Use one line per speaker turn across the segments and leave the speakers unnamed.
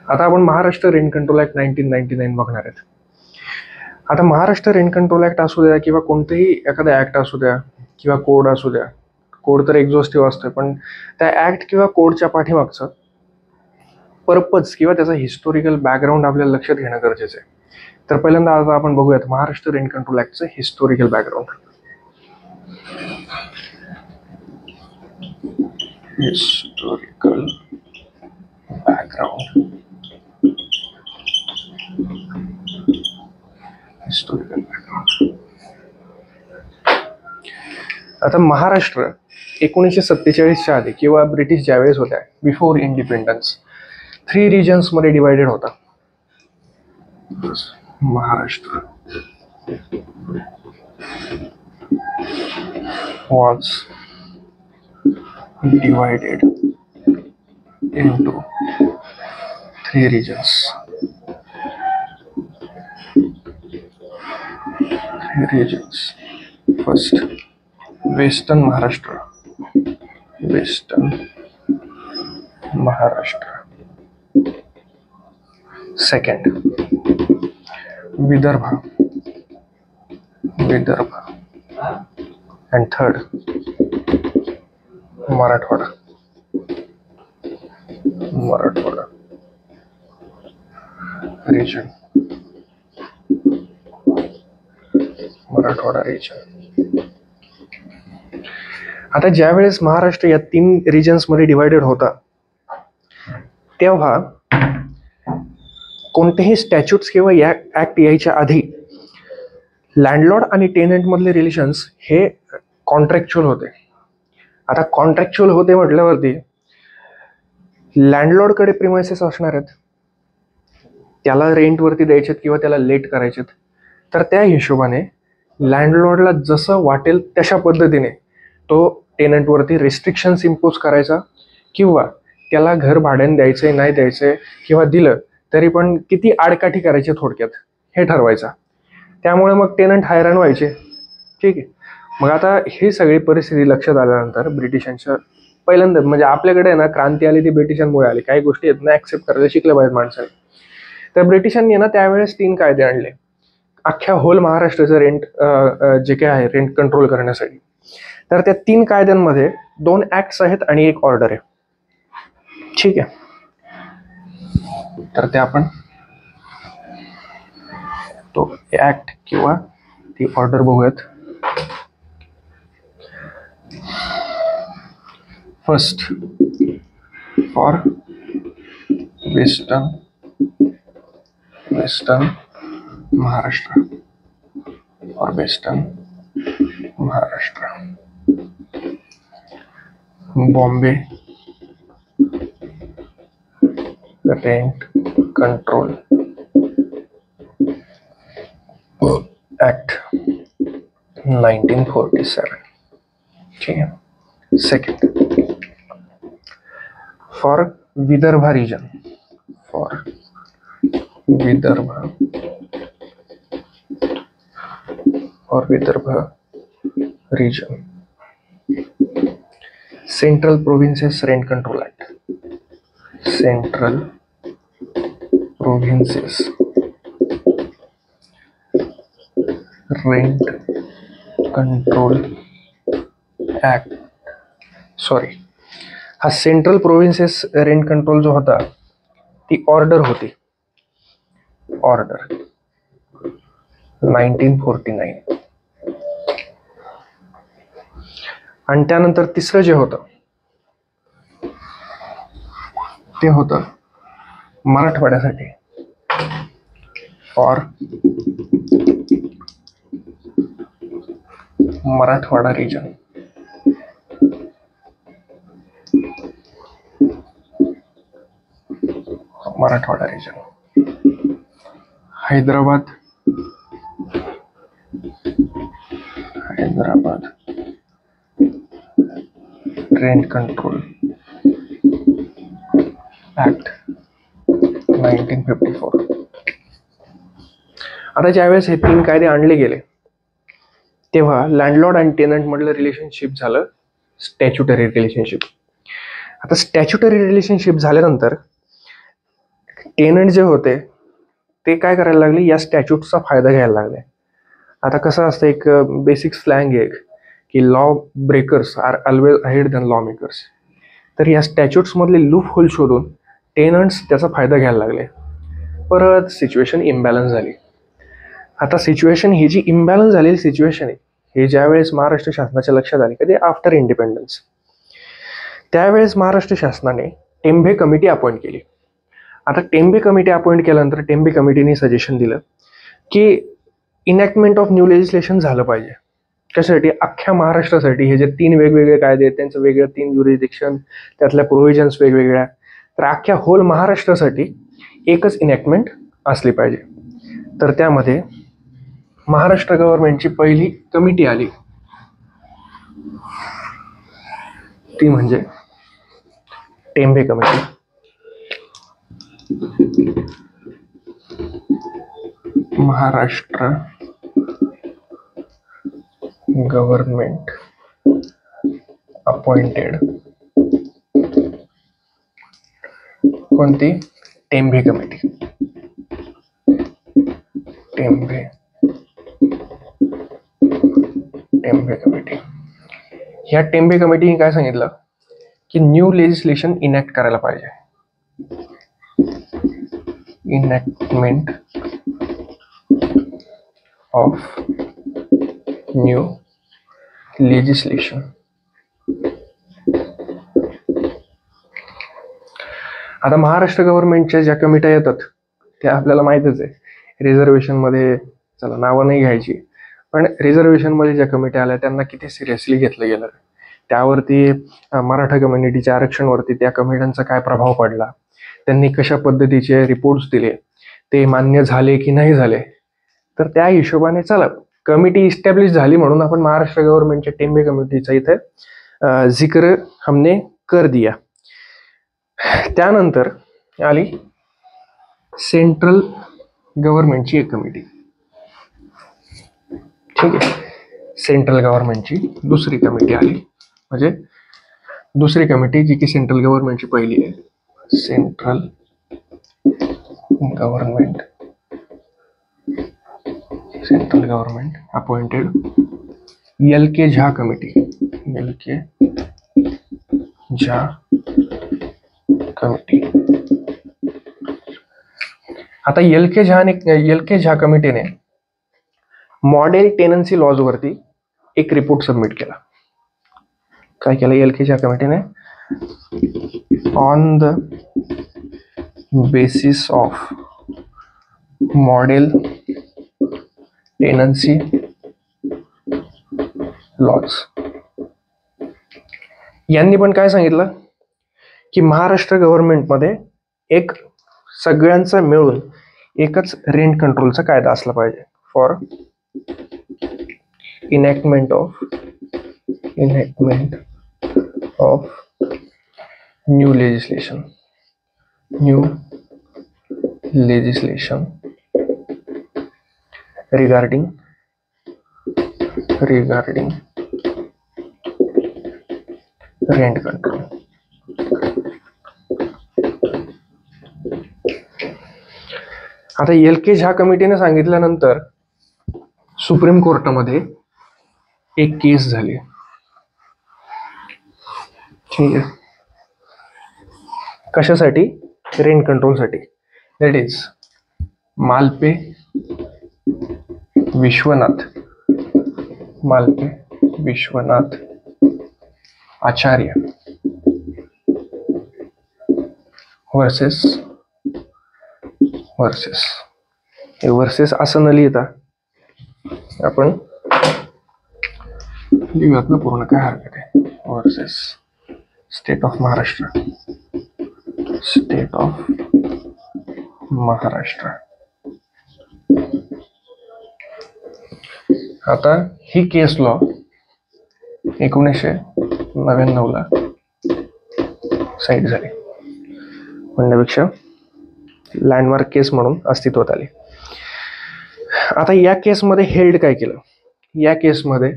आता आपण Maharashtra rent Control act 1999 बघणार आहेत. आता महाराष्ट्र रेंट कंट्रोल ऍक्ट असू द्या किंवा कोणतेही एखादा ऍक्ट असू द्या किंवा कोड असू द्या, कोड तर एक्झॉस्टिव्ह असतोय, पण त्या ऍक्ट किंवा कोडच्या पाठीमागचं पर्पज किंवा त्याचा हिस्टोरिकल बॅकग्राऊंड आपल्याला लक्षात घेणं गरजेचं आहे. तर पहिल्यांदा आता आपण बघूयात महाराष्ट्र रेंट कंट्रोल ऍक्टचं historical background. Historical background. Historical background. आता महाराष्ट्र 1947च्या आधी किंवा ब्रिटिश ज्यावेळेस होत्या, बिफोर इंडिपेंडन्स, 3 रिजन्स मध्ये डिवायडेड होता. Maharashtra was divided into 3 regions. 3 regions. First, Western Maharashtra. Western Maharashtra. Second, Vidarbha. Vidarbha. And third, Marathwada. Marathwada region. Marathwada region. आता ज्या वेळेस महाराष्ट्र या 3 रिजन्स मध्ये डिवायडेड होता, तेव्हा कोणतेही स्टॅच्यूट्स किंवा ऍक्ट यायच्या आधी लँडलॉर्ड आणि टेनंट मधले रिलेशन्स हे कॉन्ट्रॅक्च्युअल होते. आता कॉन्ट्रॅक्च्युअल होते म्हटल्यावरती लँडलॉर्ड कडे प्रिमायसेस असणार आहेत, त्याला रेंटवरती द्यायचे किंवा त्याला लेट करायचे. तर त्या हिशोबाने लँडलॉर्डला जसं वाटेल तशा पद्धतीने तो टेनंटवरती रिस्ट्रिक्शन्स इम्पोज करायचा किंवा त्याला घर भाड्याने द्यायचंय नाही द्यायचंय किंवा दिलं तरी पण किती आडकाठी करायचे थोडक्यात हे ठरवायचा. त्यामुळे मग टेनंट हैराण व्हायचे. ठीक आहे. मग आता ही सगळी परिस्थिती लक्षात आल्यानंतर ब्रिटिशांच्या पहिल्यांदा म्हणजे आपल्याकडे ना क्रांती आली ती ब्रिटिशांमुळे आली. काही गोष्टी आहेत ना ऍक्सेप्ट करायला शिकल्या पाहिजेत माणसाने. तर ब्रिटिशांनी ना त्यावेळेस 3 कायदे आणले अख्ख्या होल महाराष्ट्राचं रेंट जे काय आहे रेंट कंट्रोल करण्यासाठी. तर त्या 3 कायद्यांमध्ये 2 ऍक्ट्स आहेत आणि 1 ऑर्डर आहे. ठीक आहे. तर ते आपण तो ऍक्ट किंवा ती ऑर्डर बघूयात. First, for western Maharashtra. For western Maharashtra, Bombay Rent Control Act 1947. ठीक है. Second, for Vidarbha region. For Vidarbha, for Vidarbha region, Central Provinces Rent Control Act. Central Provinces Rent Control Act. Sorry, हा सेंट्रल प्रोविन्सेस रेंट कंट्रोल जो होता ती order होती. Order 1949. आणि त्यानंतर तिसरं जे होतं ते होतं मराठवाड्यासाठी. For Marathwada region. Marathwada region, Hyderabad Rent Control Act 1954. आता ज्यावेळेस हे 3 कायदे आणले गेले तेव्हा लँडलॉर्ड आणि टेनंट मधलं रिलेशनशिप झालं स्टॅच्युटरी रिलेशनशिप. आता स्टॅच्युटरी रिलेशनशिप झाल्यानंतर टेनंट जे होते ते काय करायला लागले, या स्टॅच्यूटचा फायदा घ्यायला लागले. आता कसं असतं, एक बेसिक स्लँग आहे की lawbreakers are always ahead than lawmakers. तर या स्टॅच्यूट्समधले लूप होल शोधून टेनंट्स त्याचा फायदा घ्यायला लागले. परत सिच्युएशन इम्बॅलन्स झाली. आता सिच्युएशन ही जी इम्बॅलन्स झालेली सिच्युएशन आहे, हे ज्यावेळेस महाराष्ट्र शासनाच्या लक्षात आले, कधी आफ्टर इंडिपेंडन्स, त्यावेळेस महाराष्ट्र शासनाने टेंभे कमिटी अपॉइंट केली. आता टेंभे कमिटी अपॉइंट केल्यानंतर टेंभे कमिटीने सजेशन दिलं की इनॅक्टमेंट ऑफ न्यू लेजिस्लेशन झालं पाहिजे. कशासाठी? अख्ख्या महाराष्ट्रासाठी. हे जे 3 वेगवेगळे कायदे आहेत त्यांचं वेगळं 3 ज्युरिडिक्शन, त्यातल्या प्रोव्हिजन्स वेगवेगळ्या, तर अख्ख्या होल महाराष्ट्रासाठी एकच इनॅक्टमेंट असली पाहिजे. तर त्यामध्ये महाराष्ट्र गव्हर्नमेंटची पहिली कमिटी आली, ती म्हणजे Tembhe committee. Maharashtra government appointed कोणती? टेंभे कमिटी. टेंभे कमिटी. ह्या टेंभे कमिटीने काय सांगितलं की न्यू लेजिस्लेशन इनॅक्ट करायला पाहिजे. इनॅक्टमेंट ऑफ न्यू लेजिस्लेशन. आता महाराष्ट्र गव्हर्नमेंटच्या ज्या कमिट्या येतात त्या आपल्याला माहितच आहे, रिझर्वेशन मध्ये, चला नावं नाही घ्यायची, पण रिझर्वेशन मध्ये ज्या कमिट्या आल्या त्यांना किती सिरियसली घेतलं गेलं, त्यावरती मराठा कम्युनिटीच्या आरक्षणवरती त्या कमिट्यांचा काय प्रभाव पडला, त्यांनी कशा पद्धतीचे रिपोर्ट्स दिले, ते मान्य झाले की नाही झाले. तर त्या हिशोबाने चला कमिटी इस्टॅब्लिश झाली म्हणून आपण महाराष्ट्र गव्हर्नमेंटच्या टेंभे कमिटीचा इथे जिक्र हमने कर दिया. त्यानंतर आली सेंट्रल गव्हर्नमेंटची एक कमिटी. ठीक आहे, सेंट्रल गव्हर्नमेंटची दुसरी कमिटी आली, म्हणजे दुसरी कमिटी जी की सेंट्रल गव्हर्नमेंटची पहिली आहे. सेंट्रल गव्हर्नमेंट अपॉइंटेड LK झा कमिटी. LK झा कमिटी. आता LK झा कमिटीने मॉडेल टेनन्सी लॉज वरती एक रिपोर्ट सबमिट केला. काय केलं LK झा कमिटीने? On the basis of model tenancy laws, यांनी पण काय सांगितलं की महाराष्ट्र गव्हर्नमेंटमध्ये एक सगळ्यांचा मिळून एकच रेंट कंट्रोलचा कायदा असला पाहिजे for enactment of new legislation regarding rent control. आता LK झा कमिटीने सांगितल्यानंतर सुप्रीम कोर्टामध्ये एक केस झाली. ठीक आहे, कशासाठी? Rent कंट्रोलसाठी. That is Malpe Vishwanath Acharya versus असं न लिहिता आपण लिहूयात ना पूर्ण, काय हरकत आहे. Versus state of Maharashtra. आता ही केस लॉ 1999 साईड झाली, म्हणण्यापेक्षा लँडमार्क केस म्हणून अस्तित्वात आली. आता या केसमध्ये हेल्ड काय केलं? या केसमध्ये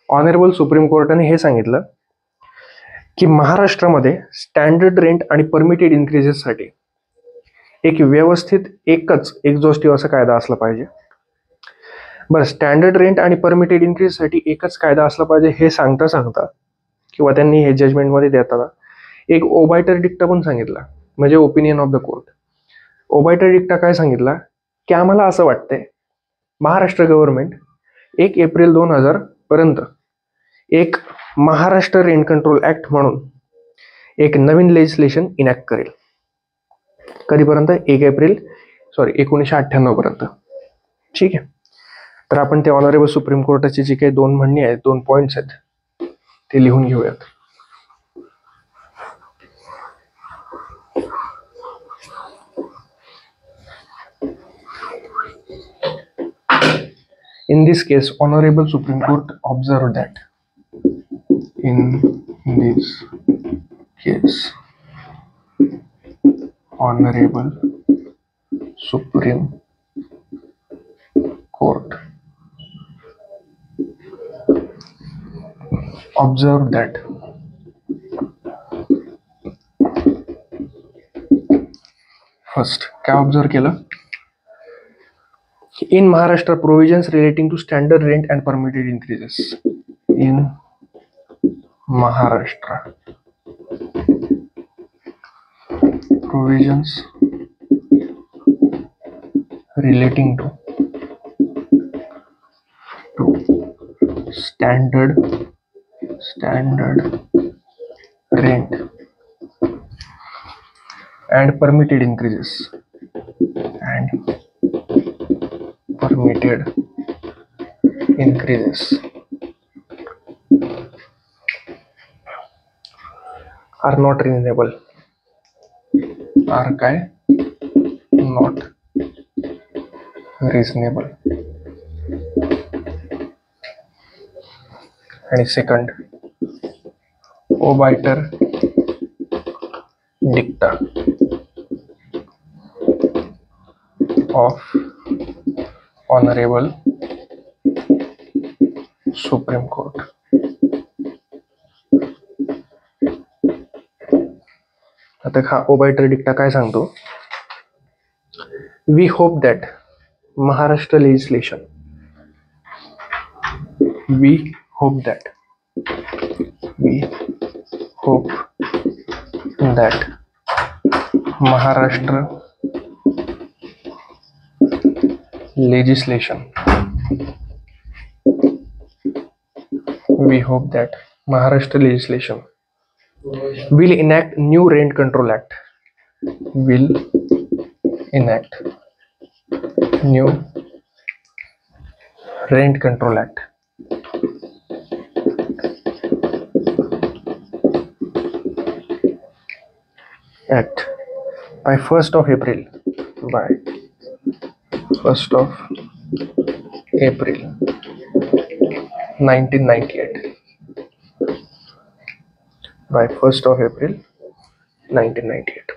ऑनरेबल सुप्रीम कोर्टाने हे सांगितलं की महाराष्ट्रामध्ये स्टँडर्ड रेंट आणि परमिटेड इन्क्रीजेससाठी एक व्यवस्थित एकच एक्झॉस्टिव्ह असा कायदा असला पाहिजे. बरं, स्टँडर्ड रेंट आणि परमिटेड इन्क्रीजसाठी एकच कायदा असला पाहिजे हे सांगता सांगता किंवा त्यांनी हे जजमेंटमध्ये देताना एक ओबायटर डिक्टा पण सांगितला, म्हणजे ओपिनियन ऑफ द कोर्ट. ओबायटर डिक्टा काय सांगितला की आम्हाला असं वाटतंय महाराष्ट्र गव्हर्नमेंट 1 एप्रिल 2000 पर्यंत एक महाराष्ट्र रेंट कंट्रोल ऍक्ट म्हणून एक नवीन लेजिस्लेशन इनॅक्ट करेल. कधीपर्यंत? 1998 पर्यंत. ठीक आहे. तर आपण ते ऑनरेबल सुप्रीम कोर्टाची जी काही 2 म्हणणी आहेत, 2 पॉइंट्स आहेत, ते लिहून घेऊयात. In this case, Honorable Supreme Court observed that in this case, Honorable Supreme Court observed that first, क्या ऑब्झर्व केलं? In Maharashtra, provisions relating to standard rent and permitted increases. In Maharashtra, provisions relating to standard rent and permitted increases are not reasonable. Are काय? Not reasonable. आणि second, ओबायटर डिक्टा of Honorable Supreme Court. आता हा ओबायटर डिक्टा काय सांगतो? We hope that Maharashtra legislation, we hope that Maharashtra legislation, we hope that Maharashtra legislation will enact new rent control act, will enact new rent control act by 1st of April, by 1st of April 1998, by 1st of April 1998.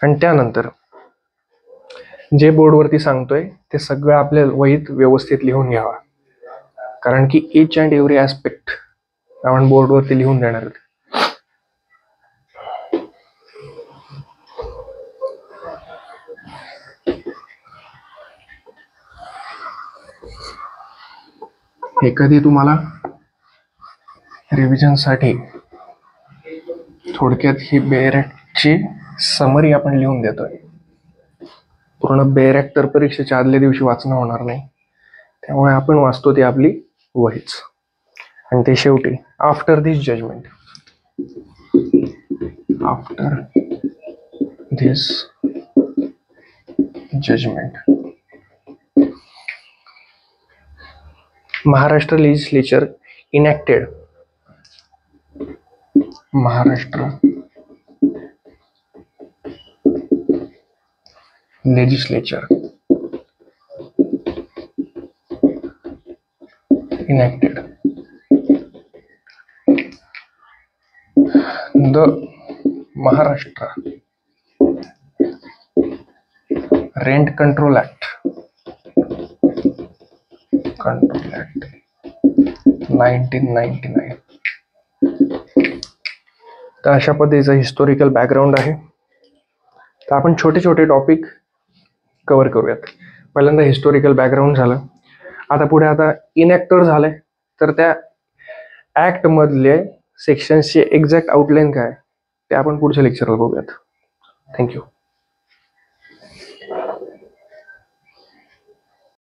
आणि त्यानंतर जे बोर्डवरती सांगतोय ते सगळं आपल्या वहीत व्यवस्थित लिहून घ्यावा, कारण की इच अँड एव्हरी ऍस्पेक्ट आपण बोर्डवरती लिहून देणार आहोत. हे कधी तुम्हाला रिव्हिजन साठी थोडक्यात ही बेअर ॲक्टची समरी आपण लिहून देतोय. पूर्ण बेअर ॲक्ट तर परीक्षेच्या आदल्या दिवशी वाचणं होणार नाही, त्यामुळे आपण वाचतो ती आपली वहीच. आणि ते शेवटी after this judgement, Maharashtra legislature enacted the Maharashtra Rent Control Act 1999. तर अशा पद्धतीचं हिस्टोरिकल बॅकग्राऊंड आहे. तर आपण छोटे छोटे टॉपिक कव्हर करूयात. पहिल्यांदा हिस्टोरिकल बॅकग्राऊंड झालं. आता पुढे आता इनॅक्टर झालंय, तर त्या ऍक्ट मधले सेक्शन्सचे एक्झॅक्ट आउटलाईन काय ते आपण पुढच्या लेक्चरला बघूयात. थँक्यू.